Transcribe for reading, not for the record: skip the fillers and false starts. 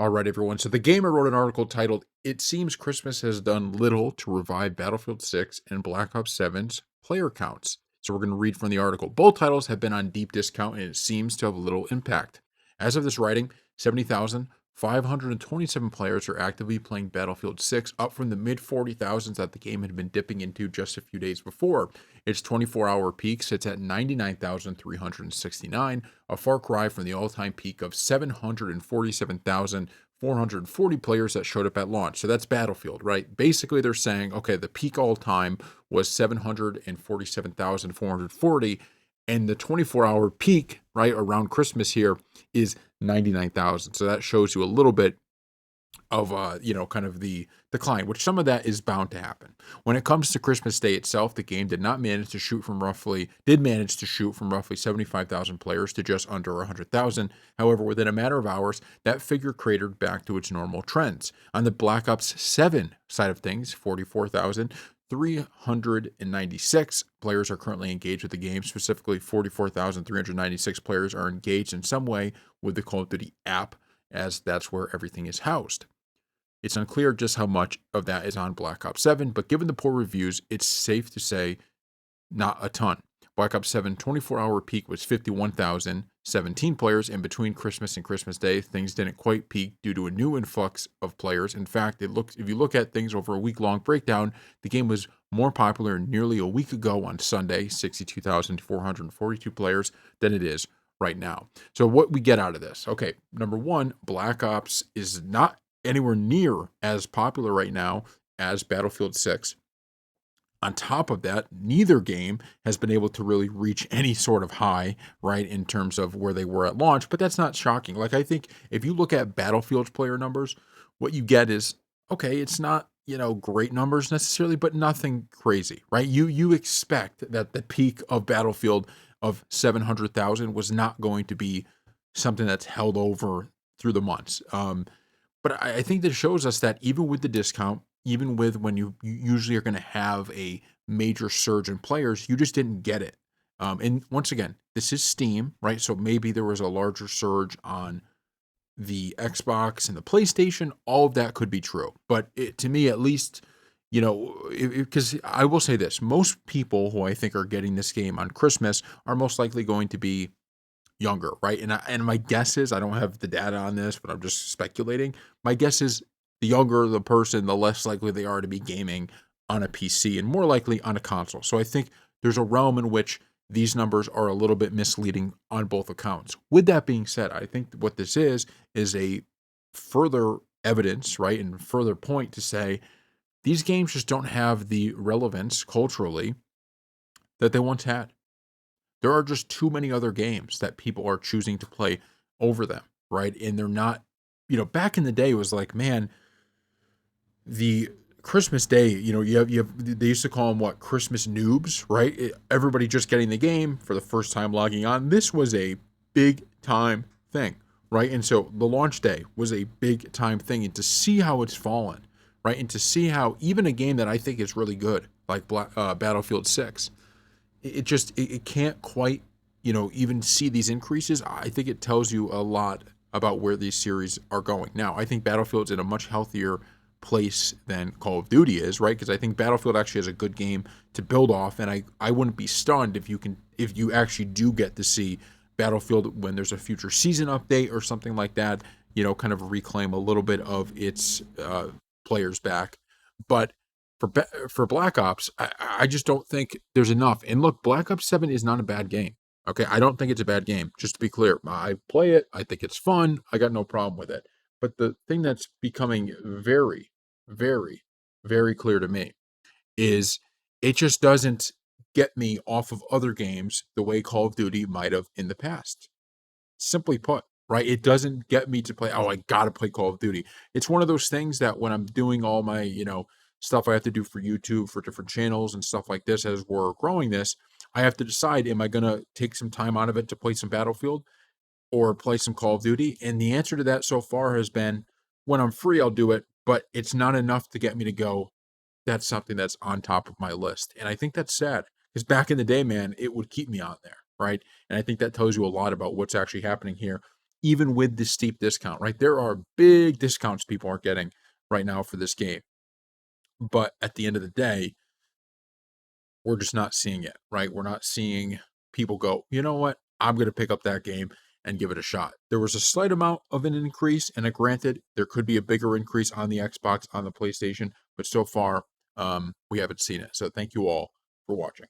All right, everyone. So the gamer wrote an article titled, "It Seems Christmas Has Done Little to Revive Battlefield 6 and Black Ops 7's Player Counts." So we're going to read from the article. Both titles have been on deep discount and it seems to have little impact. As of this writing, 70,527 players are actively playing Battlefield 6, up from the mid 40,000s that the game had been dipping into just a few days before. Its 24-hour peak sits at 99,369, a far cry from the all-time peak of 747,440 players that showed up at launch. So that's Battlefield, right? Basically, they're saying, okay, the peak all-time was 747,440, and the 24-hour peak, right, around Christmas here is 99,000. So that shows you a little bit of kind of the decline, which some of that is bound to happen. When it comes to Christmas Day itself, the game did manage to shoot from roughly 75,000 players to just under 100,000. However, within a matter of hours, that figure cratered back to its normal trends. On the Black Ops 7 side of things, 44,396 players are currently engaged with the game. Specifically, 44,396 players are engaged in some way with the Call of Duty app, as that's where everything is housed. It's unclear just how much of that is on Black Ops 7, but given the poor reviews, it's safe to say not a ton. Black Ops 7 24-hour peak was 51,017 players, and between Christmas and Christmas Day, things didn't quite peak due to a new influx of players. In fact, if you look at things over a week-long breakdown, the game was more popular nearly a week ago on Sunday, 62,442 players, than it is right now. So what we get out of this? Okay, number one, Black Ops is not anywhere near as popular right now as Battlefield 6. On top of that, neither game has been able to really reach any sort of high, right, in terms of where they were at launch, but that's not shocking. Like, I think if you look at Battlefield's player numbers, what you get is, okay, it's not, great numbers necessarily, but nothing crazy, right? You expect that the peak of Battlefield of 700,000 was not going to be something that's held over through the months. But I think that shows us that even with the discount, even with when you usually are going to have a major surge in players, you just didn't get it. And once again, this is Steam, right? So maybe there was a larger surge on the Xbox and the PlayStation. All of that could be true. But to me, at least, because I will say this, most people who I think are getting this game on Christmas are most likely going to be younger, right? And my guess is, I don't have the data on this, but I'm just speculating. My guess is the younger the person, the less likely they are to be gaming on a PC and more likely on a console. So I think there's a realm in which these numbers are a little bit misleading on both accounts. With that being said, I think what this is a further evidence, right? And further point to say these games just don't have the relevance culturally that they once had. There are just too many other games that people are choosing to play over them, right? And they're not, back in the day, it was like, man, the Christmas Day, they used to call them what, Christmas noobs, right? Everybody just getting the game for the first time logging on. This was a big time thing, right? And so the launch day was a big time thing. And to see how it's fallen, right? And to see how even a game that I think is really good, like Battlefield 6, it can't quite, even see these increases. I think it tells you a lot about where these series are going. Now, I think Battlefield's in a much healthier place than Call of Duty is, right? Because I think Battlefield actually has a good game to build off, and I wouldn't be stunned if you actually do get to see Battlefield when there's a future season update or something like that, kind of reclaim a little bit of its players back. But for Black Ops, I just don't think there's enough. And look, Black Ops 7 is not a bad game. Okay, I don't think it's a bad game. Just to be clear, I play it. I think it's fun. I got no problem with it. But the thing that's becoming very, very, very clear to me is it just doesn't get me off of other games the way Call of Duty might have in the past. Simply put, right? It doesn't get me to play, oh, I gotta play Call of Duty. It's one of those things that when I'm doing all my, stuff I have to do for YouTube, for different channels and stuff like this, as we're growing this, I have to decide, am I gonna take some time out of it to play some Battlefield or play some Call of Duty? And the answer to that so far has been, when I'm free, I'll do it, but it's not enough to get me to go, that's something that's on top of my list. And I think that's sad because back in the day, man, it would keep me on there, right? And I think that tells you a lot about what's actually happening here even with the steep discount, right? There are big discounts people are getting right now for this game. But at the end of the day, we're just not seeing it, right? We're not seeing people go, you know what? I'm going to pick up that game and give it a shot. There was a slight amount of an increase, and granted, there could be a bigger increase on the Xbox, on the PlayStation, but so far, we haven't seen it. So thank you all for watching.